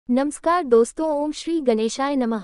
नमस्कार दोस्तों, ओम श्री गणेशाय नमः।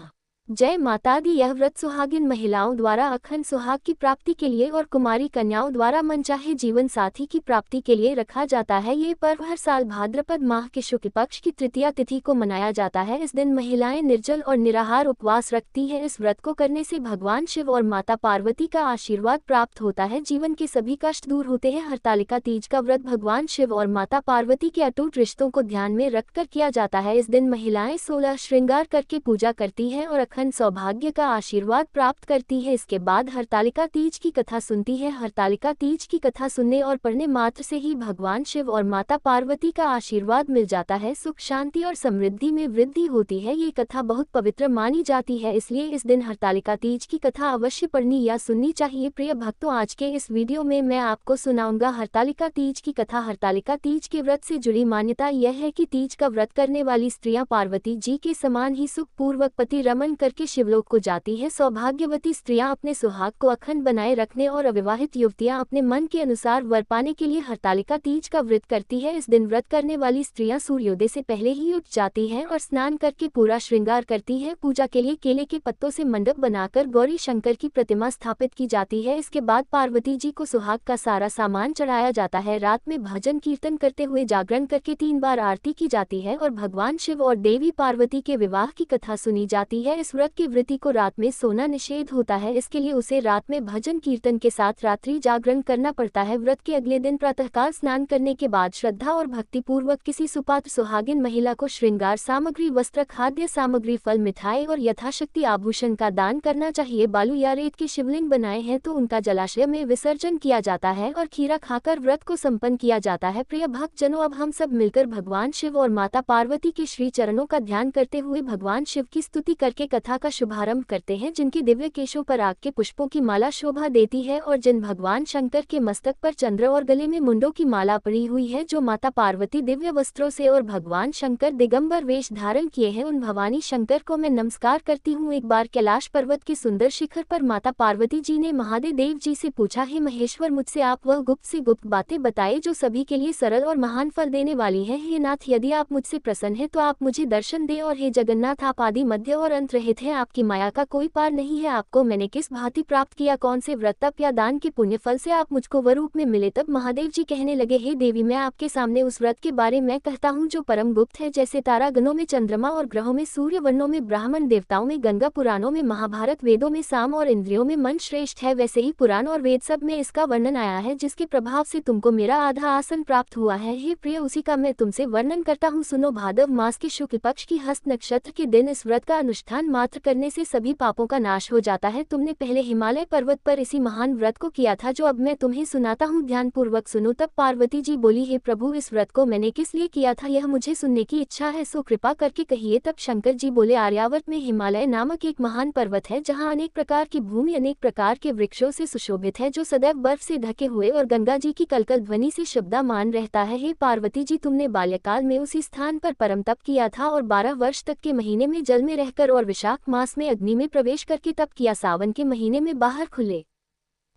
जय माता दी। यह व्रत सुहागिन महिलाओं द्वारा अखंड सुहाग की प्राप्ति के लिए और कुमारी कन्याओं द्वारा मनचाहे जीवन साथी की प्राप्ति के लिए रखा जाता है। ये पर्व हर साल भाद्रपद माह के शुक्ल पक्ष की तृतीया तिथि को मनाया जाता है। इस दिन महिलाएं निर्जल और निराहार उपवास रखती हैं। इस व्रत को करने से भगवान शिव और माता पार्वती का आशीर्वाद प्राप्त होता है। जीवन के सभी कष्ट दूर होते हैं। हरतालिका तीज का व्रत भगवान शिव और माता पार्वती के अटूट रिश्तों को ध्यान में रखकर किया जाता है। इस दिन महिलाएं 16 श्रृंगार करके पूजा करती हैं और अखंड सौभाग्य का आशीर्वाद प्राप्त करती है। इसके बाद हरतालिका तीज की कथा सुनती है। हरतालिका तीज की कथा सुनने और पढ़ने मात्र से ही भगवान शिव और माता पार्वती का आशीर्वाद मिल जाता है। सुख, शांति और समृद्धि में वृद्धि होती है। ये कथा बहुत पवित्र मानी जाती है, इसलिए इस दिन हरतालिका तीज की कथा अवश्य पढ़नी या सुननी चाहिए। प्रिय भक्तों, आज के इस वीडियो में मैं आपको सुनाऊंगा हरतालिका तीज की कथा। हरतालिका तीज के व्रत से जुड़ी मान्यता यह है कि तीज का व्रत करने वाली स्त्रियां पार्वती जी के समान ही सुख पूर्वक पति रमन करके शिवलोक को जाती है। सौभाग्यवती स्त्रियां अपने सुहाग को अखंड बनाए रखने और अविवाहित युवतियां अपने मन के अनुसार वर पाने के लिए हरतालिका तीज का व्रत करती है। इस दिन व्रत करने वाली स्त्रियां सूर्योदय से पहले ही उठ जाती हैं और स्नान करके पूरा श्रृंगार करती है। पूजा के लिए केले के पत्तों से मंडप बनाकर गौरी शंकर की प्रतिमा स्थापित की जाती है। इसके बाद पार्वती जी को सुहाग का सारा सामान चढ़ाया जाता है। रात में भजन कीर्तन करते हुए जागरण करके 3 बार आरती की जाती है और भगवान शिव और देवी पार्वती के विवाह की कथा सुनी जाती है। इस व्रत की व्रती को रात में सोना निषेध होता है, इसके लिए उसे रात में भजन कीर्तन के साथ रात्रि जागरण करना पड़ता है। व्रत के अगले दिन प्रातःकाल स्नान करने के बाद श्रद्धा और भक्ति पूर्वक किसी सुपात्र सुहागिन महिला को श्रृंगार सामग्री, वस्त्र, खाद्य सामग्री, फल, मिठाई और यथाशक्ति आभूषण का दान करना चाहिए। बालू या रेत के शिवलिंग बनाए हैं तो उनका जलाशय में विसर्जन किया जाता है और खीरा खाकर व्रत को संपन्न किया जाता है। प्रिय भक्तजनों, अब हम सब मिलकर भगवान शिव और माता पार्वती के श्री चरणों का ध्यान करते हुए भगवान शिव की स्तुति करके कथा का शुभारंभ करते हैं। जिनके दिव्य केशों पर आग के पुष्पों की माला शोभा देती है और जिन भगवान शंकर के मस्तक पर चंद्र और गले में मुंडों की माला पड़ी हुई है, जो माता पार्वती दिव्य वस्त्रों से और भगवान शंकर दिगंबर वेश धारण किए हैं, उन भवानी शंकर को मैं नमस्कार करती हूँ। एक बार कैलाश पर्वत के सुंदर शिखर पर माता पार्वती जी ने महादेव देव जी से पूछा, हे महेश्वर, मुझसे आप वह गुप्त से गुप्त बातें बताए जो सभी के लिए सरल और महान फल देने वाली है। हे नाथ, यदि आप मुझसे प्रसन्न है तो आप मुझे दर्शन दे। और हे जगन्नाथ, आप आदि मध्य और अंत रहित हैं, आपकी माया का कोई पार नहीं है। आपको मैंने किस भांति प्राप्त किया, कौन से व्रत तप या दान के पुण्य फल से आप मुझको वर रूप में मिले। तब महादेव जी कहने लगे, हे देवी, मैं आपके सामने उस व्रत के बारे में कहता हूँ जो परम गुप्त है। जैसे तारा गणों में चंद्रमा और ग्रहों में सूर्य, वर्णों में ब्राह्मण, देवताओं में गंगा, पुराणों में महाभारत, वेदों में साम और इंद्रियों में मन श्रेष्ठ है, वैसे ही पुराण और वेद सब में इसका वर्णन आया है, जिसके प्रभाव से तुमको मेरा आधा आसन प्राप्त हुआ है। हे प्रिय, उसी का मैं तुमसे वर्णन करता हूँ। सुनो, भाद्रव मास के शुक्ल पक्ष की हस्त नक्षत्र के दिन इस व्रत का अनुष्ठान मात्र करने से सभी पापों का नाश हो जाता है। तुमने पहले हिमालय पर्वत पर इसी महान व्रत को किया था जो अब मैं तुम्हें सुनाता हूँ, ध्यान पूर्वक सुनो। तब पार्वती जी बोली, हे प्रभु, इस व्रत को मैंने किस लिए किया था यह मुझे सुनने की इच्छा है, सो कृपा करके कहिए। तब शंकर जी बोले, आर्यावर्त में हिमालय नामक एक महान पर्वत है, जहाँ अनेक प्रकार की भूमि अनेक प्रकार के वृक्षों से सुशोभित है, जो सदैव बर्फ से ढके हुए और गंगा जी की कलकल ध्वनि से शब्दामान रहता है। हे पार्वती जी, तुमने बाल्यकाल में उसी स्थान पर परम तप किया था और 12 वर्ष तक के महीने में जल में रहकर और विशाख मास में अग्नि में प्रवेश करके तप किया। सावन के महीने में बाहर खुले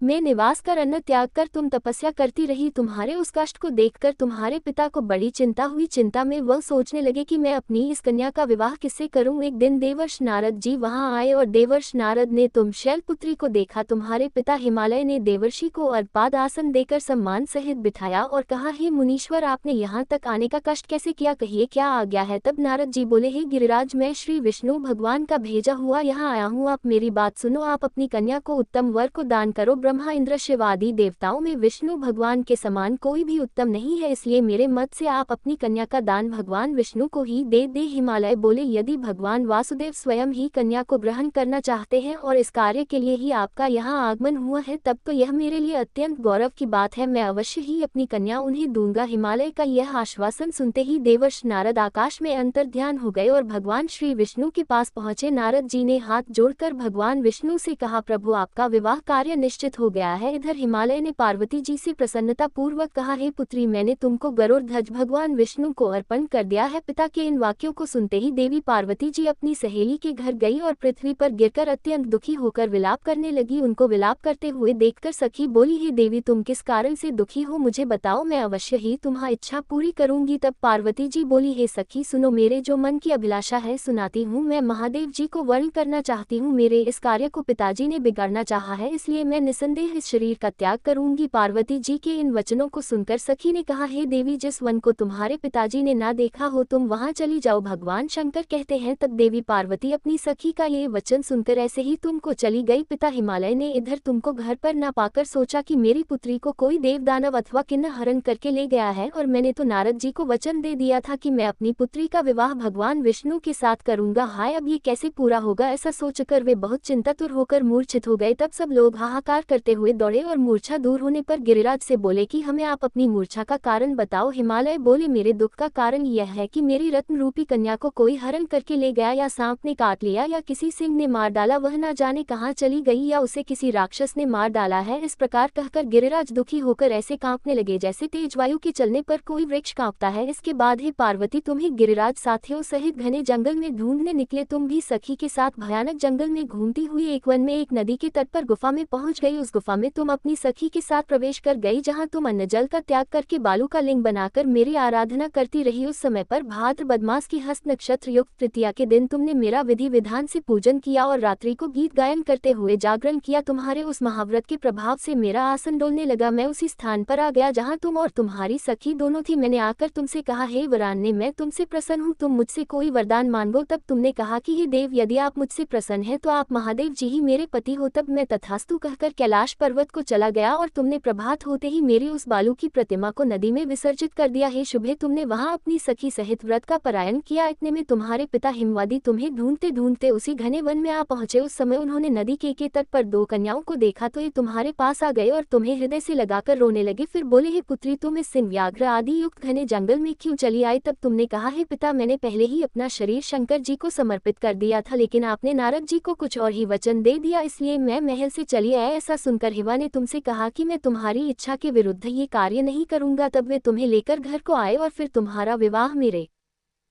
में निवास कर अन्न त्याग कर तुम तपस्या करती रही। तुम्हारे उस कष्ट को देखकर तुम्हारे पिता को बड़ी चिंता हुई। चिंता में वह सोचने लगे कि मैं अपनी इस कन्या का विवाह किससे करूं। एक दिन देवर्ष नारद जी वहां आए और देवर्ष नारद ने तुम शैलपुत्री को देखा। तुम्हारे पिता हिमालय ने देवर्षि को अर्पाद आसन देकर सम्मान सहित बिठाया और कहा, हे मुनीश्वर, आपने यहाँ तक आने का कष्ट कैसे किया, कहिए क्या आज्ञा है। तब नारद जी बोले, हे गिरिराज, मैं श्री विष्णु भगवान का भेजा हुआ यहाँ आया हूँ। आप मेरी बात सुनो। आप अपनी कन्या को उत्तम वर को दान करो। ब्रह्मा, इंद्र, शिव आदि देवताओं में विष्णु भगवान के समान कोई भी उत्तम नहीं है, इसलिए मेरे मत से आप अपनी कन्या का दान भगवान विष्णु को ही दे दे। हिमालय बोले, यदि भगवान वासुदेव स्वयं ही कन्या को ग्रहण करना चाहते हैं और इस कार्य के लिए ही आपका यहाँ आगमन हुआ है, तब तो यह मेरे लिए अत्यंत गौरव की बात है। मैं अवश्य ही अपनी कन्या उन्हें दूंगा। हिमालय का यह आश्वासन सुनते ही देवर्ष नारद आकाश में अंतर्ध्यान हो गए और भगवान श्री विष्णु के पास पहुंचे। नारद जी ने हाथ जोड़कर भगवान विष्णु से कहा, प्रभु, आपका विवाह कार्य निश्चित प्राप्त हो गया है। इधर हिमालय ने पार्वती जी से प्रसन्नता पूर्वक कहा, हे पुत्री, मैंने तुमको गरुड़ ध्वज भगवान विष्णु को अर्पण कर दिया है। पिता के इन वाक्यों को सुनते ही देवी पार्वती जी अपनी सहेली के घर गई और पृथ्वी पर गिरकर अत्यंत दुखी होकर विलाप करने लगी। उनको विलाप करते हुए देखकर सखी बोली, हे देवी, तुम किस कारण से दुखी हो, मुझे बताओ, मैं अवश्य ही तुम्हारी इच्छा पूरी करूंगी। तब पार्वती जी बोली, हे सखी सुनो, मेरे जो मन की अभिलाषा है सुनाती हूँ। मैं महादेव जी को वर्ण करना चाहती हूँ। मेरे इस कार्य को पिताजी ने बिगाड़ना चाहा है, इसलिए मैं निसंदेह इस शरीर का त्याग करूंगी। पार्वती जी के इन वचनों को सुनकर सखी ने कहा, हे देवी, जिस वन को तुम्हारे पिताजी ने ना देखा हो तुम वहां चली जाओ, भगवान शंकर कहते हैं। तब देवी पार्वती अपनी सखी का ये वचन सुनकर ऐसे ही तुमको चली गई। पिता हिमालय ने इधर तुमको घर पर ना पाकर सोचा कि मेरी पुत्री को कोई देव दानव अथवा किन्नर हरण करके ले गया है, और मैंने तो नारद जी को वचन दे दिया था कि मैं अपनी पुत्री का विवाह भगवान विष्णु के साथ करूंगा। हाय, अब ये कैसे पूरा होगा। ऐसा सोचकर वे बहुत चिंतातुर होकर मूर्छित हो गए। तब सब लोग हाहाकार करते हुए दौड़े और मूर्छा दूर होने पर गिरिराज से बोले कि हमें आप अपनी मूर्छा का कारण बताओ। हिमालय बोले, मेरे दुख का कारण यह है कि मेरी रत्न रूपी कन्या को कोई हरण करके ले गया, या सांप ने काट लिया, या किसी सिंह ने मार डाला, वह ना जाने कहाँ चली गई, या उसे किसी राक्षस ने मार डाला है। इस प्रकार कहकर गिरिराज दुखी होकर ऐसे कांपने लगे जैसे तेज वायु के चलने पर कोई वृक्ष कांपता है। इसके बाद हे पार्वती, तुम ही गिरिराज साथियों सहित घने जंगल में ढूंढने निकले। तुम भी सखी के साथ भयानक जंगल में घूमती हुई एक वन में एक नदी के तट पर गुफा में पहुंच गई। उस गुफा में तुम अपनी सखी के साथ प्रवेश कर गई, जहां तुम अन्न जल का त्याग करके बालू का लिंग बनाकर मेरी आराधना करती रही। उस समय पर भाद्र बदमास की हस्त नक्षत्र युक्त तृतीया के दिन तुमने मेरा विधि विधान से पूजन किया और रात्रि को गीत गायन करते हुए जागरण किया। तुम्हारे उस महाव्रत के प्रभाव से मेरा आसन डोलने लगा। मैं उसी स्थान पर आ गया जहाँ तुम और तुम्हारी सखी दोनों थी। मैंने आकर तुमसे कहा, हे वरान्य, मैं तुमसे प्रसन्न हूँ, तुम मुझसे कोई वरदान मांगो। तब तुमने कहा कि हे देव, यदि आप मुझसे प्रसन्न हैं तो आप महादेव जी ही मेरे पति हो। तब मैं तथास्तु कहकर कैलाश पर्वत को चला गया और तुमने प्रभात होते ही मेरी उस बालू की प्रतिमा को नदी में विसर्जित कर दिया। हे शुभे, तुमने वहां अपनी सखी सहित व्रत का परायण किया। इतने में तुम्हारे पिता हिमवादी तुम्हें ढूंढते ढूंढते उसी घने वन में आ पहुंचे। उस समय उन्होंने नदी के तट पर दो कन्याओं को देखा तो ये तुम्हारे पास आ गए और तुम्हें हृदय से लगाकर रोने लगे। फिर बोले, हे पुत्री, तुम इस सिंह व्याघ्र आदि युक्त घने जंगल में क्यों चली आई। तब तुमने कहा, हे पिता, मैंने पहले ही अपना शरीर शंकर जी को समर्पित कर दिया था, लेकिन आपने नारद जी को कुछ और ही वचन दे दिया, इसलिए मैं महल से चली आई। ऐसा सुनकर हिवा ने तुमसे कहा कि मैं तुम्हारी इच्छा के विरुद्ध ये कार्य नहीं करूंगा। तब वे तुम्हें लेकर घर को आए और फिर तुम्हारा विवाह मेरे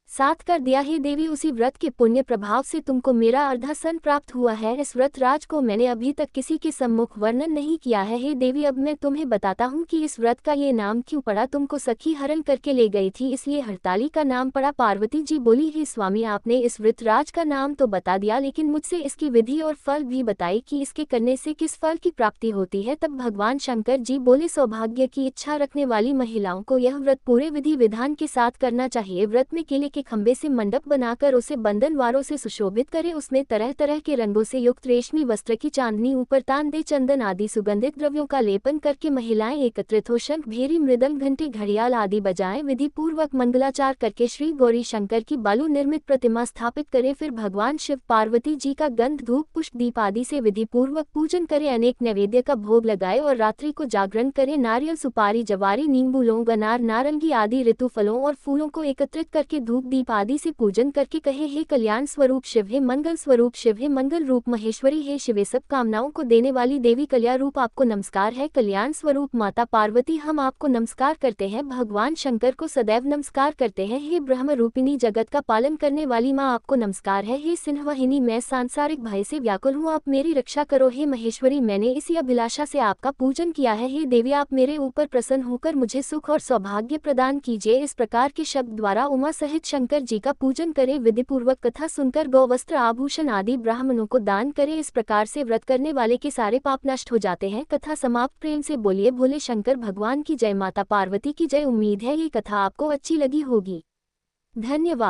साथ कर दिया। हे देवी, उसी व्रत के पुण्य प्रभाव से तुमको मेरा अर्धासन प्राप्त हुआ है। इस व्रत राज को मैंने अभी तक किसी के सम्मुख वर्णन नहीं किया है। हे देवी, अब मैं तुम्हें बताता हूँ कि इस व्रत का ये नाम क्यों पड़ा। तुमको सखी हरण करके ले गई थी, इसलिए हरताली का नाम पड़ा। पार्वती जी बोली, हे स्वामी, आपने इस व्रत राज का नाम तो बता दिया, लेकिन मुझसे इसकी विधि और फल भी बताई कि इसके करने से किस फल की प्राप्ति होती है। तब भगवान शंकर जी बोले, सौभाग्य की इच्छा रखने वाली महिलाओं को यह व्रत पूरे विधि विधान के साथ करना चाहिए। व्रत में केले के खंबे से मंडप बनाकर उसे बंधनवारों से सुशोभित करे, उसमें तरह तरह के रंगों से युक्त रेशमी वस्त्र की चांदनी ऊपर तान दे, चंदन आदि सुगंधित द्रव्यों का लेपन करके महिलाएं एकत्रित हो शंख, भेरी, मृदंग, घंटे, घड़ियाल आदि बजाएं, विधि पूर्वक मंगलाचार करके श्री गौरी शंकर की बालू निर्मित प्रतिमा स्थापित करे। फिर भगवान शिव पार्वती जी का गंध, धूप, पुष्प, दीप आदि से विधि पूर्वक पूजन करे, अनेक नैवेद्य का भोग लगाए और रात्रि को जागरण करे। नारियल, सुपारी, जवारी, नींबू, लौंग, अनार, नारंगी आदि ऋतु फलों और फूलों को एकत्रित करके धूप दीप आदि से पूजन करके कहे, हे कल्याण स्वरूप शिव, हे मंगल स्वरूप शिव, हे मंगल रूप महेश्वरी, हे शिवे, सब कामनाओं को देने वाली देवी, कल्याण रूप आपको नमस्कार है। कल्याण स्वरूप माता पार्वती, हम आपको नमस्कार करते हैं। भगवान शंकर को सदैव नमस्कार करते हैं। हे ब्रह्म रूपिणी, जगत का पालन करने वाली माँ, आपको नमस्कार है। हे सिंहवाहिनी, मैं सांसारिक भय से व्याकुल हूँ, आप मेरी रक्षा करो। हे महेश्वरी, मैंने इसी अभिलाषा से आपका पूजन किया है। हे देवी, आप मेरे ऊपर प्रसन्न होकर मुझे सुख और सौभाग्य प्रदान कीजिए। इस प्रकार के शब्द द्वारा उमा सहित शंकर जी का पूजन करे। विधि पूर्वक कथा सुनकर गौवस्त्र, आभूषण आदि ब्राह्मणों को दान करे। इस प्रकार से व्रत करने वाले के सारे पाप नष्ट हो जाते हैं। कथा समाप्त। प्रेम से बोलिए भोले शंकर भगवान की जय, माता पार्वती की जय। उम्मीद है ये कथा आपको अच्छी लगी होगी। धन्यवाद।